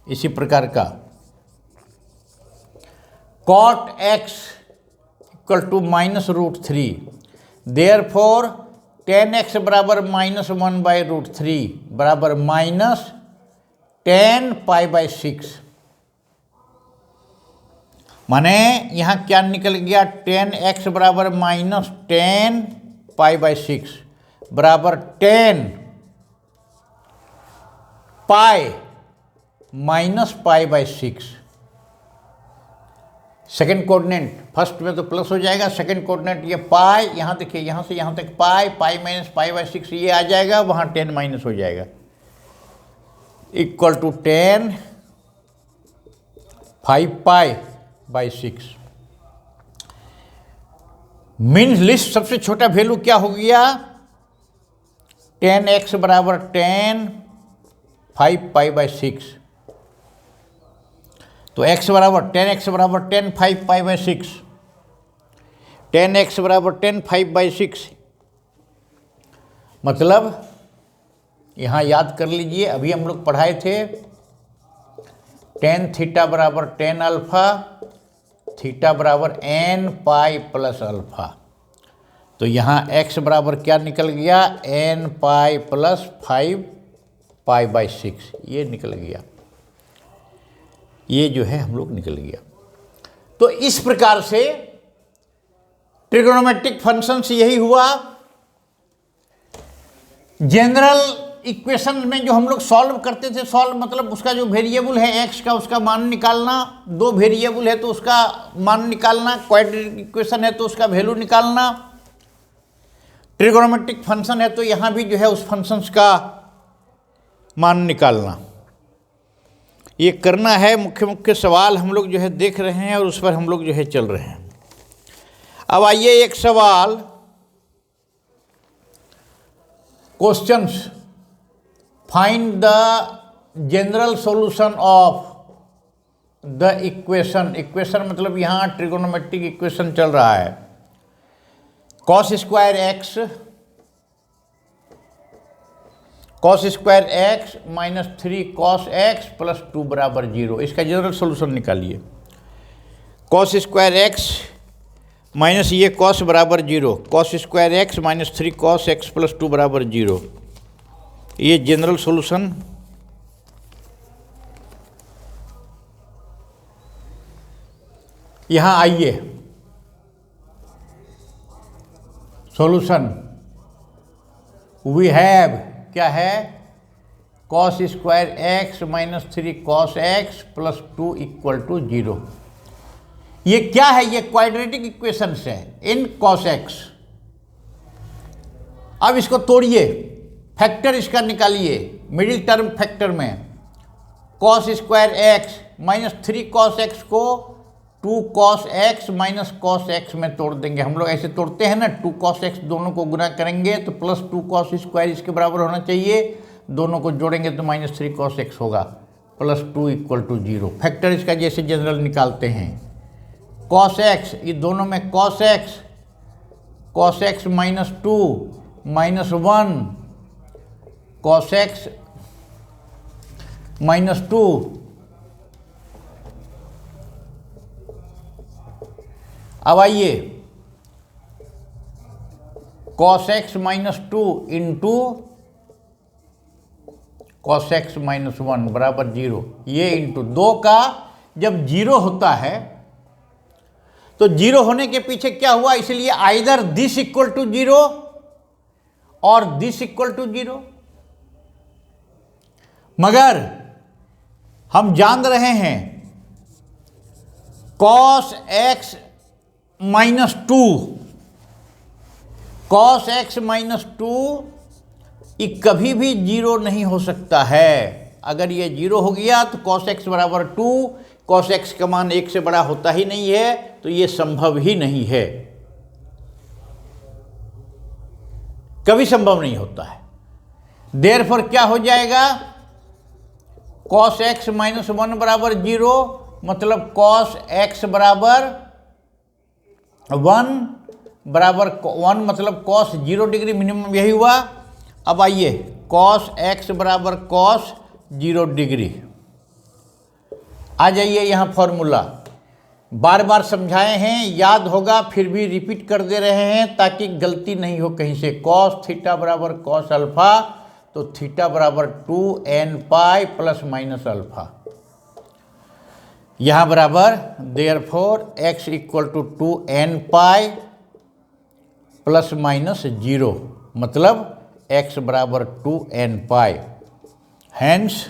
इसी प्रकार का, cot x equal to minus root 3, therefore tan x बराबर माइनस 1 बाई रूट 3 बराबर माइनस 10 पाई बाई 6। माने यहाँ क्या निकल गया, tan x बराबर माइनस 10 पाई बाई 6 बराबर 10 pi minus pi by 6। Second coordinate, first में तो प्लस हो जाएगा, सेकेंड कोऑर्डिनेट ये पाई, यहाँ देखिए यहाँ से यहाँ तक पाई, पाई माइनस पाई बाई 6 ये आ जाएगा, वहाँ 10 माइनस हो जाएगा, equal to 10 5 pi by 6। Means least सबसे छोटा वैल्यू क्या हो गया, 10x बराबर 10 5 पाई बाई 6, तो x बराबर 10x बराबर 10 5 पाई बाई 6, 10x बराबर 10 5 बाई 6, मतलब यहाँ याद कर लीजिए, अभी हम लोग पढ़ाए थे tan थीटा बराबर 10 अल्फा, थीटा बराबर n पाई प्लस अल्फा, तो यहाँ x बराबर क्या निकल गया, n pi plus 5 pi by 6, ये निकल गया, ये जो है हम लोग निकल गया। तो इस प्रकार से ट्रिगोनोमेट्रिक फंक्शंस यही हुआ। जनरल इक्वेशन में जो हम लोग सॉल्व करते थे, सॉल्व मतलब उसका जो वेरिएबल है x का, उसका मान निकालना, दो वेरिएबल है तो उसका मान निकालना, क्वाड्रेटिक इक्वेशन है तो उसका वैल्यू निकालना, ट्रिगोनोमेट्रिक फंक्शन है तो यहाँ भी जो है उस फंक्शंस का मान निकालना, ये करना है। मुख्य मुख्य सवाल हम लोग जो है देख रहे हैं और उस पर हम लोग जो है चल रहे हैं। अब आइए एक सवाल, questions, find the general solution of the equation, equation मतलब यहाँ ट्रिगोनोमेट्रिक इक्वेशन चल रहा है, cos square x minus 3 cos x plus 2 बराबर 0, इसका जनरल सॉल्यूशन निकालिए। कॉस स्क्वायर एक्स माइनस ये कॉस बराबर 0, cos square x minus 3 cos x plus 2 बराबर 0, ये जनरल सॉल्यूशन। यहाँ आइए, सॉल्यूशन वी हैव क्या है, cos square x minus 3 cos x plus 2 equal to 0। ये क्या है, ये क्वाड्रेटिक इक्वेशन है इन कॉस एक्स। अब इसको तोड़िए, फैक्टर इसका निकालिए मिडिल टर्म फैक्टर में, cos square x minus 3 cos x को 2 cos x minus cos x में तोड़ देंगे। हम लोग ऐसे तोड़ते हैं ना, 2 कॉस एक्स दोनों को गुना करेंगे तो प्लस 2 कॉस स्क्वायर इसके बराबर होना चाहिए, दोनों को जोड़ेंगे तो माइनस 3 कॉस एक्स होगा, प्लस 2 इक्वल टू 0। फैक्टर इसका जैसे जनरल निकालते हैं, कॉस एक्स, ये दोनों में cos x minus 2 minus 1 cos x minus 2 अब आइए cos x minus 2 into cos x minus 1 बराबर 0, ये इंटू 2 का जब 0 होता है तो 0 होने के पीछे क्या हुआ, इसलिए आइदर दिस इक्वल टू 0 और दिस इक्वल टू 0। मगर हम जान रहे हैं cos x minus 2, cos x minus 2 ये कभी भी 0 नहीं हो सकता है। अगर ये 0 हो गया तो कॉस एक्स बराबर 2, कॉस एक्स का मान 1 से बड़ा होता ही नहीं है, तो ये संभव ही नहीं है, कभी संभव नहीं होता है। देयरफॉर क्या हो जाएगा, कॉस एक्स माइनस 1 बराबर 0, मतलब कॉस एक्स बराबर 1 बराबर 1 मतलब कॉस 0 डिग्री मिनिमम, यही हुआ। अब आइए कॉस एक्स बराबर कॉस 0 डिग्री, आ जाइए यहाँ फॉर्मूला, बार बार समझाए हैं, याद होगा, फिर भी रिपीट कर दे रहे हैं ताकि गलती नहीं हो कहीं से। कॉस थीटा बराबर कॉस अल्फा, तो थीटा बराबर 2n pi plus minus alpha, यहाँ बराबर therefore x equal to 2n pi plus minus 0, मतलब x बराबर 2n pi. Hence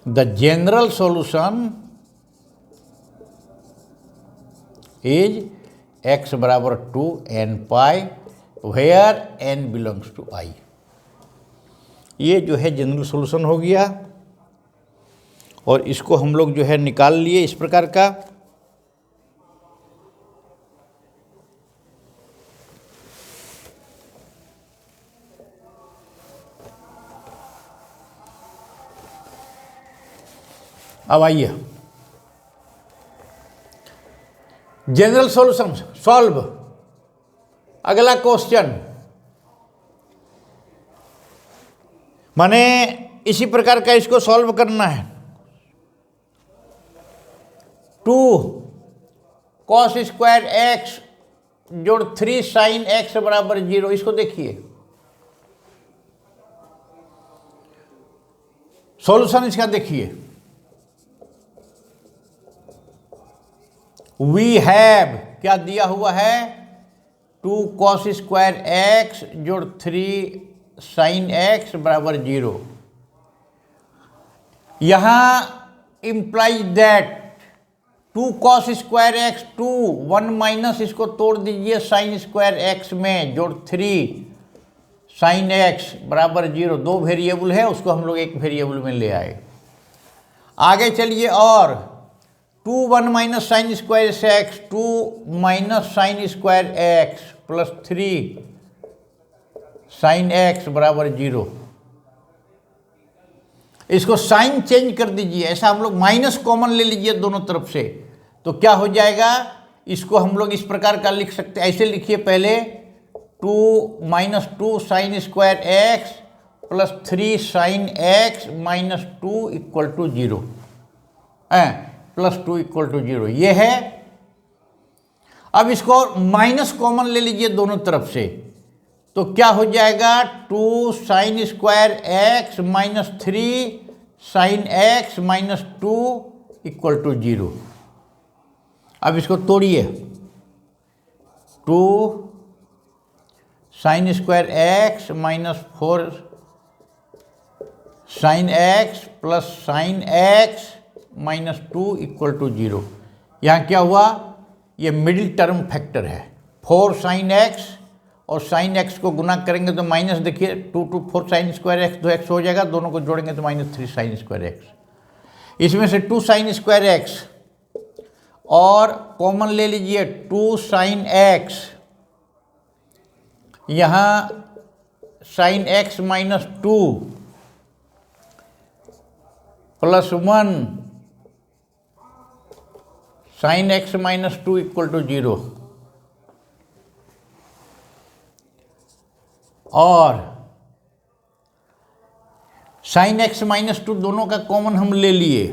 the general solution is x बराबर 2n pi where n belongs to i। ये जो है जनरल सॉल्यूशन हो गया और इसको हम लोग जो है निकाल लिए इस प्रकार का। अब आइए जनरल सॉल्यूशन सॉल्व। अगला क्वेश्चन, माने इसी प्रकार का इसको सॉल्व करना है। 2 कॉस स्क्वायर एक्स जोड़ 3 साइन एक्स बराबर 0, इसको देखिए सॉल्यूशन इसका देखिए। वी हैव क्या दिया हुआ है, 2 कॉस स्क्वायर एक्स जोड़ 3 साइन एक्स बराबर 0। यहां implies that 2 cos square x 2, 1 minus इसको तोड़ दीजिए साइन स्क्वायर एक्स में, जोड़ 3 साइन एक्स बराबर 0। 2 वेरिएबल है, उसको हम लोग एक वेरिएबल में ले आए। आगे चलिए और 2 1 minus sign square x, 2 minus sign square x plus 3 sine x बराबर 0। इसको साइन चेंज कर दीजिए, ऐसा हम लोग माइनस कॉमन ले लीजिए दोनों तरफ से, तो क्या हो जाएगा, इसको हम लोग इस प्रकार का लिख सकते हैं। ऐसे लिखिए पहले 2 minus 2 sine square x plus 3 sine x minus 2 equal to 0, plus 2 equal to 0 ये है। अब इसको माइनस कॉमन ले लीजिए दोनों तरफ से, तो क्या हो जाएगा, 2 sine square x minus 3 sine x minus 2 equal to 0। अब इसको तोड़िए, 2 sine square x minus 4 sine x plus sine x minus 2 equal to 0। यहाँ क्या हुआ, ये मिडिल टर्म फैक्टर है, 4 साइन एक्स और साइन एक्स को गुना करेंगे तो माइनस, देखिए 2 2 4 साइन स्क्वायर एक्स, 2 एक्स हो जाएगा, दोनों को जोड़ेंगे तो -3 साइन स्क्वायर एक्स। इसमें से 2 साइन स्क्वायर एक्स और कॉमन ले लीजिए 2 साइन एक्स, यहाँ sine x -2 plus 1 sine x -2 equal to 0, और साइन एक्स -2 दोनों का कॉमन हम ले लिए,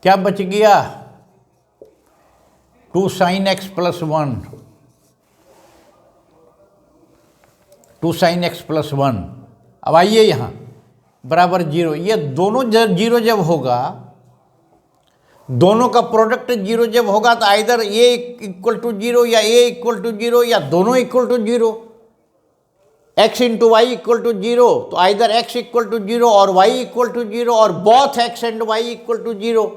क्या बच गया 2 sine x plus 1, 2 sine x plus 1। अब आइए यहाँ बराबर 0, ये दोनों जीरो जब होगा, दोनों का प्रोडक्ट 0 जब होगा तो आइदर ए इक्वल टू 0 या ए इक्वल टू 0 या दोनों equal to 0। x into y equal to 0, तो आइदर x इक्वल टू 0 और y इक्वल टू 0 और both x and y equal to 0।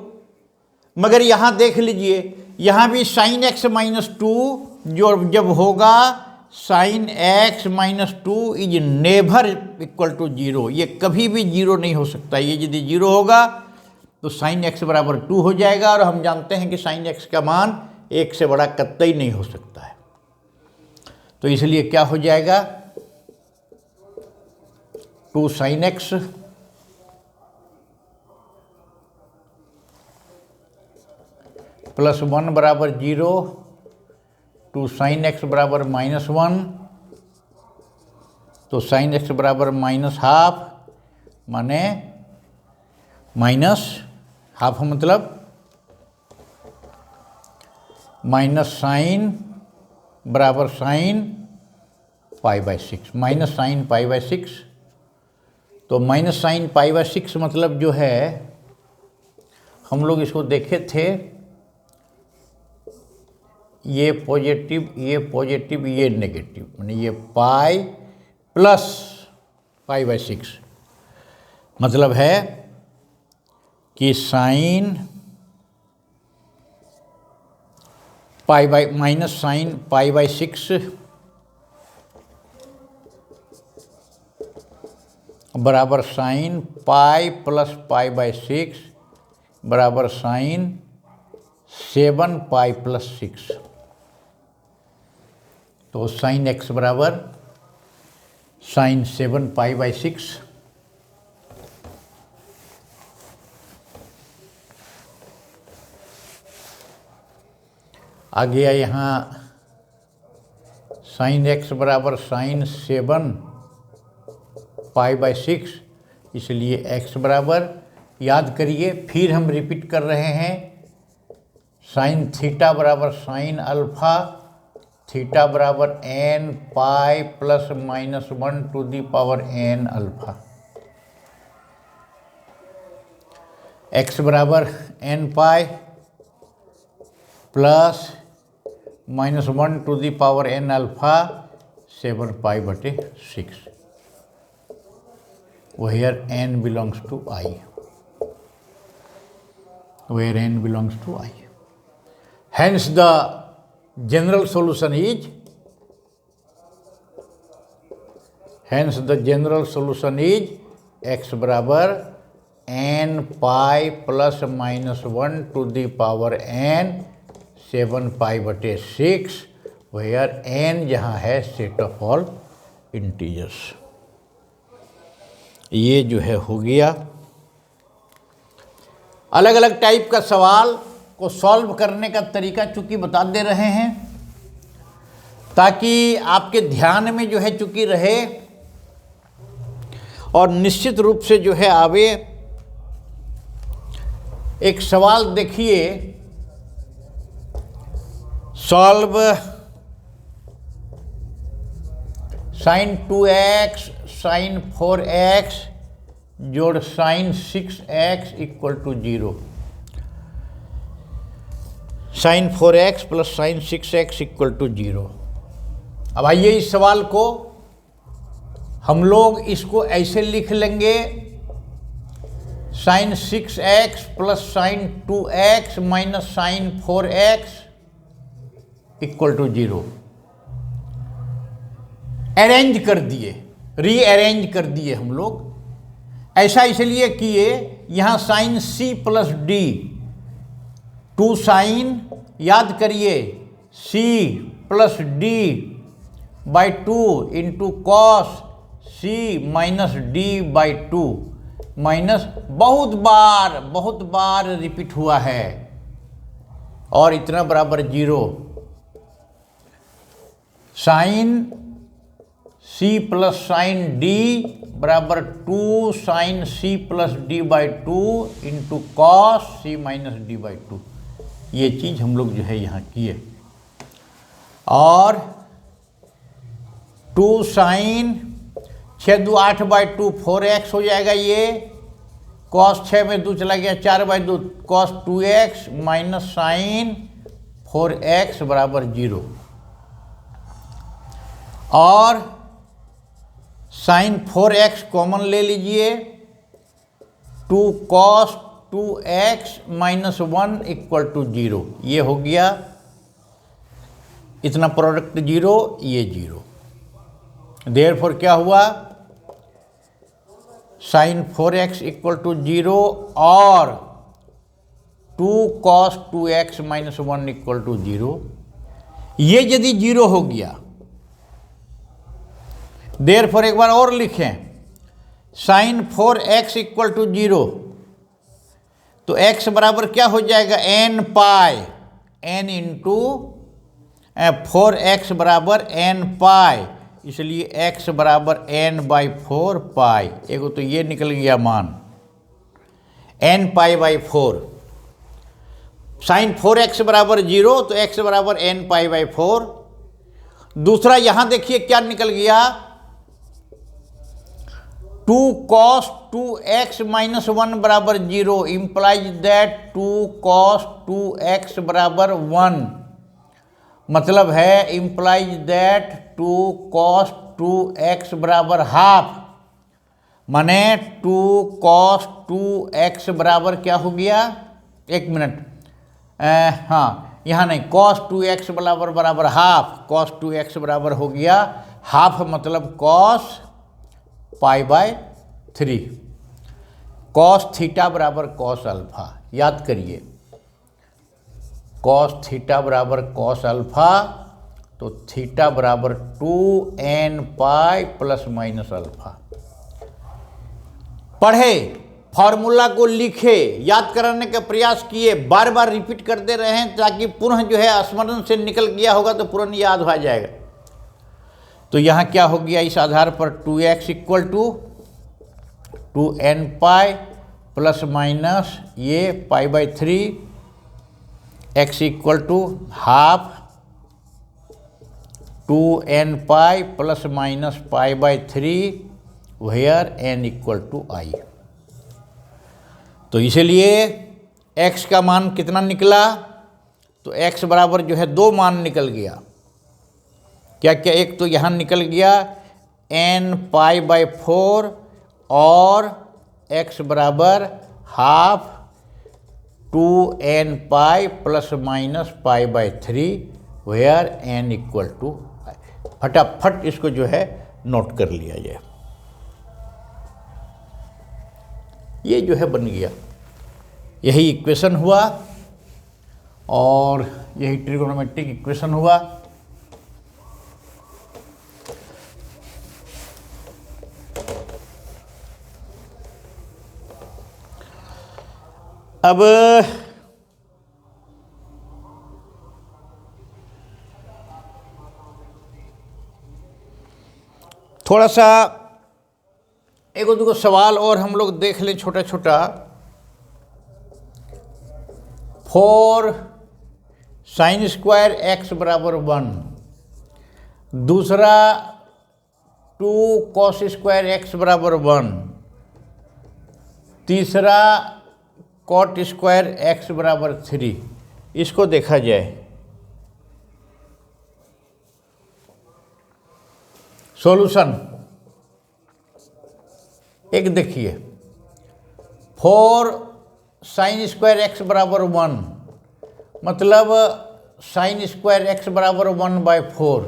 मगर यहाँ देख लीजिए, यहाँ भी साइन एक्स -2 जो जब होगा, sine x -2 is never equal to 0, ये कभी भी 0 नहीं हो सकता। ये यदि 0 होगा तो साइन एक्स बराबर 2 हो जाएगा, और हम जानते हैं कि साइन एक्स का मान 1 से बड़ा कतई नहीं हो सकता है। तो इसलिए क्या हो जाएगा 2 साइन एक्स प्लस 1 बराबर 0, 2 साइन एक्स बराबर -1, तो साइन एक्स बराबर -12, माने -12 मतलब माइनस साइन बराबर साइन π/6, माइनस साइन π/6। तो माइनस साइन π/6 मतलब जो है, हम लोग इसको देखे थे, ये पॉजिटिव, ये पॉजिटिव, ये नेगेटिव, यानी ये पाई प्लस π/6, मतलब है कि साइन माइनस साइन π/6 बराबर साइन पाई प्लस π/6 बराबर साइन 7π + 6। तो साइन एक्स बराबर साइन 7π/6। आ गया यहाँ साइन एक्स बराबर साइन 7π/6, इसलिए एक्स बराबर, याद करिए, फिर हम रिपीट कर रहे हैं, साइन थीटा बराबर साइन अल्फा, थीटा बराबर nπ + -1 to the power n alpha, x बराबर nπ plus -1 to the power n alpha 7π/6, where n belongs to I, where n belongs to I. Hence the general solution is, x बराबर nπ + -1 to the power n 7π/6, where n जहाँ है set of all integers. ये जो है हो गया। अलग अलग टाइप का सवाल को सॉल्व करने का तरीका चूंकि बता दे रहे हैं, ताकि आपके ध्यान में जो है चूंकि रहे, और निश्चित रूप से जो है आवे। एक सवाल देखिए, solve sign 2x sine 4x जोड़ sine 6x equal to 0, sine 4x plus sine 6x equal to 0। अब आइए इस सवाल को हम लोग इसको ऐसे लिख लेंगे, sine 6x plus sine 2x minus sine 4x equal to 0। Arrange कर दिए, रीअरेंज कर दिए हम लोग। ऐसा इसलिए किए, यहाँ sine c plus d, 2 sine, याद करिए, c plus d by 2 into cos c minus d by 2 minus बहुत बार रिपीट हुआ है, और इतना बराबर 0। Sine c plus sine d बराबर 2 sine c plus d by 2 into cos c minus d by 2। ये चीज़ हम लोग जो है यहाँ किए। और 2 साइन 6 2 8 बाई 2 4x हो जाएगा। ये कॉस 6 में 2 चला गया, 4 by 2 cos 2x minus sine 4x बराबर 0। और साइन 4x कॉमन ले लीजिए, 2 cos 2x minus 1 equal to 0। ये हो गया, इतना प्रोडक्ट 0, ये 0। देयरफॉर क्या हुआ, साइन 4x इक्वल टू 0 और 2 cos 2x minus 1 equal to 0। ये यदि 0 हो गया, देयरफॉर एक बार और लिखें, साइन 4x इक्वल टू 0, तो x बराबर क्या हो जाएगा, n पाई, n इंटू 4x बराबर n पाई, इसलिए x बराबर n बाई 4 पाई। एगो तो ये निकल गया मान n pi by 4। Sign 4x बराबर 0, तो x बराबर n पाई बाई 4। दूसरा यहाँ देखिए क्या निकल गया, 2 cos 2x माइनस 1 बराबर 0 इम्प्लाइज दैट 2 cos 2x बराबर 1। मतलब है इम्प्लाइज दैट 2 cos 2x बराबर हाफ, माने 2 cos 2x बराबर क्या हो गया, एक मिनट, हाँ यहाँ नहीं, cos 2x बराबर हाफ, cos 2x बराबर हो गया हाफ, मतलब cos pi by 3। Cos theta बराबर कॉस अल्फा, याद करिए, कॉस थीटा बराबर कॉस अल्फा, तो थीटा बराबर 2n pi plus minus alpha. पढ़े, फॉर्मूला को लिखे, याद कराने का प्रयास किए, बार बार रिपीट करते रहे ताकि पुनः जो है स्मरण से निकल गया होगा तो पुनः याद हो जाएगा। तो यहाँ क्या हो गया, इस आधार पर 2x equal to 2n pi plus minus ये pi by 3, x equal to half 2n pi plus minus pi by 3 where n equal to i। तो इसलिए x का मान कितना निकला, तो x बराबर जो है 2 मान निकल गया। क्या क्या, एक तो यहाँ निकल गया n पाई बाई 4 और x बराबर half 2n pi plus minus pi by 3 where n equal to i। फटाफट इसको जो है नोट कर लिया जाए। ये जो है बन गया, यही इक्वेशन हुआ और यही ट्रिगोनोमेट्रिक इक्वेशन हुआ। अब थोड़ा सा एगो दूगो सवाल और हम लोग देख लें छोटा छोटा। 4 साइन स्क्वायर x बराबर 1, दूसरा 2 कॉस स्क्वायर x बराबर 1, तीसरा कॉट स्क्वायर x बराबर 3। इसको देखा जाए, सॉल्यूशन एक देखिए, 4 साइन स्क्वायर एक्स बराबर 1, मतलब साइन स्क्वायर एक्स बराबर 1/4।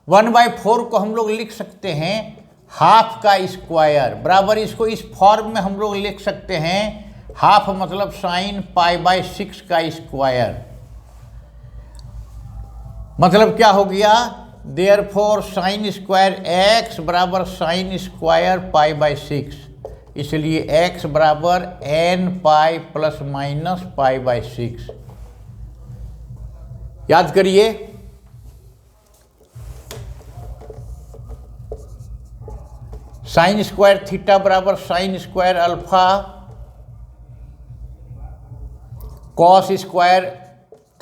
1/4 को हम लोग लिख सकते हैं हाफ का स्क्वायर, बराबर इसको इस फॉर्म में हम लोग लिख सकते हैं हाफ मतलब साइन π/6 का स्क्वायर। मतलब क्या हो गया, देयरफॉर साइन स्क्वायर एक्स बराबर साइन स्क्वायर π/6, इसलिए x बराबर nπ प्लस माइनस π/6। याद करिए, साइन स्क्वायर थीटा बराबर sine square alpha, cos square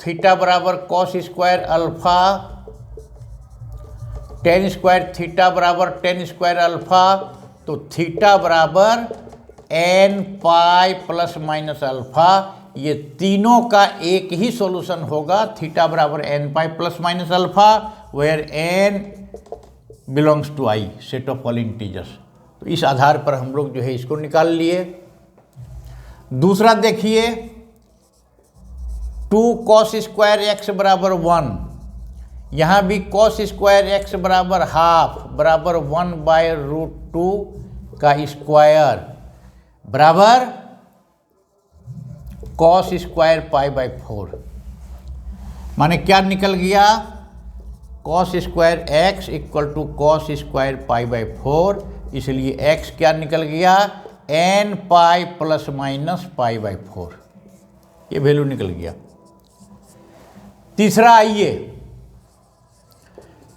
theta बराबर cos square alpha, tan square theta बराबर टेन स्क्वायर अल्फा। तो थीटा बराबर nπ प्लस माइनस अल्फा, ये तीनों का एक ही सॉल्यूशन होगा, थीटा बराबर nπ plus minus alpha, where n belongs to i, set of all integers. तो इस आधार पर हम लोग जो है इसको निकाल लिए। दूसरा देखिए, 2 कॉस स्क्वायर एक्स बराबर 1, यहाँ भी कॉस स्क्वायर एक्स बराबर हाफ बराबर 1/√2 का स्क्वायर बराबर कॉस स्क्वायर π/4। माने क्या निकल गया, cos square x equal to cos square π/4, इसलिए एक्स क्या निकल गया, nπ प्लस माइनस π/4, ये वैल्यू निकल गया। तीसरा आइए,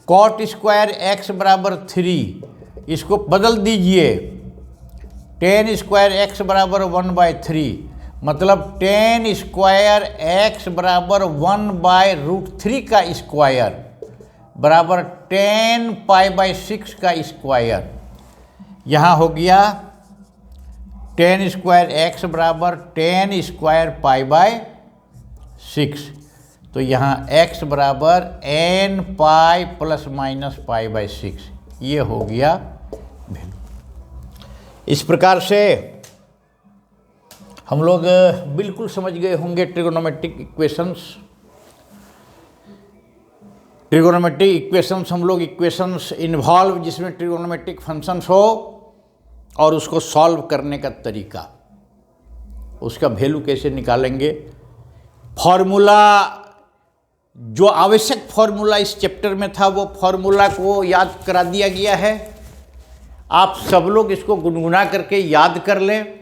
कॉट स्क्वायर एक्स बराबर 3, इसको बदल दीजिए, टेन स्क्वायर एक्स बराबर 1/3, मतलब टेन स्क्वायर एक्स बराबर 1/√3 का स्क्वायर बराबर 10 π/6 का स्क्वायर। यहाँ हो गया टेन स्क्वायर एक्स बराबर 10 स्क्वायर π/6, तो यहाँ x बराबर nπ प्लस माइनस π/6, ये हो गया वैल्यू। इस प्रकार से हम लोग बिल्कुल समझ गए होंगे ट्रिगोनोमेट्रिक इक्वेशंस। ट्रिगोनोमेट्रिक इक्वेशंस हम लोग इक्वेशंस इन्वॉल्व जिसमें ट्रिगोनोमेट्रिक फंक्शंस हो और उसको सॉल्व करने का तरीका, उसका वैल्यू कैसे निकालेंगे, फॉर्मूला जो आवश्यक फॉर्मूला इस चैप्टर में था वो फॉर्मूला को याद करा दिया गया है। आप सब लोग इसको गुनगुना करके याद कर लें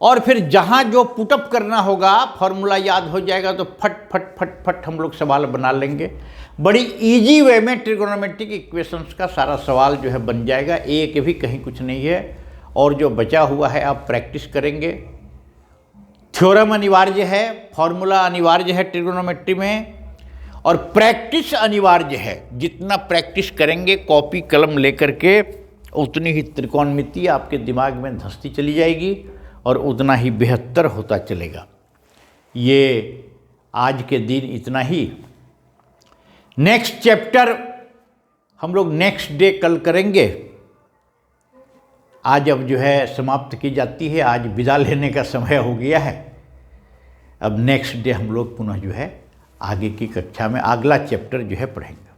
और फिर जहाँ जो पुटअप करना होगा फॉर्मूला याद हो जाएगा तो फट फट फट फट हम लोग सवाल बना लेंगे। बड़ी इजी वे में ट्रिगोनोमेट्रिक इक्वेशंस का सारा सवाल जो है बन जाएगा, एक भी कहीं कुछ नहीं है। और जो बचा हुआ है आप प्रैक्टिस करेंगे। थ्योरम अनिवार्य है, फॉर्मूला अनिवार्य है ट्रिगोनोमेट्री में, और प्रैक्टिस अनिवार्य है। जितना प्रैक्टिस करेंगे कॉपी कलम लेकर के उतनी ही त्रिकोणमिति आपके दिमाग में धंसती चली जाएगी और उतना ही बेहतर होता चलेगा। ये आज के दिन इतना ही। नेक्स्ट चैप्टर हम लोग नेक्स्ट डे कल करेंगे। आज अब जो है समाप्त की जाती है, आज विदा लेने का समय हो गया है। अब नेक्स्ट डे हम लोग पुनः जो है आगे की कक्षा में अगला चैप्टर जो है पढ़ेंगे।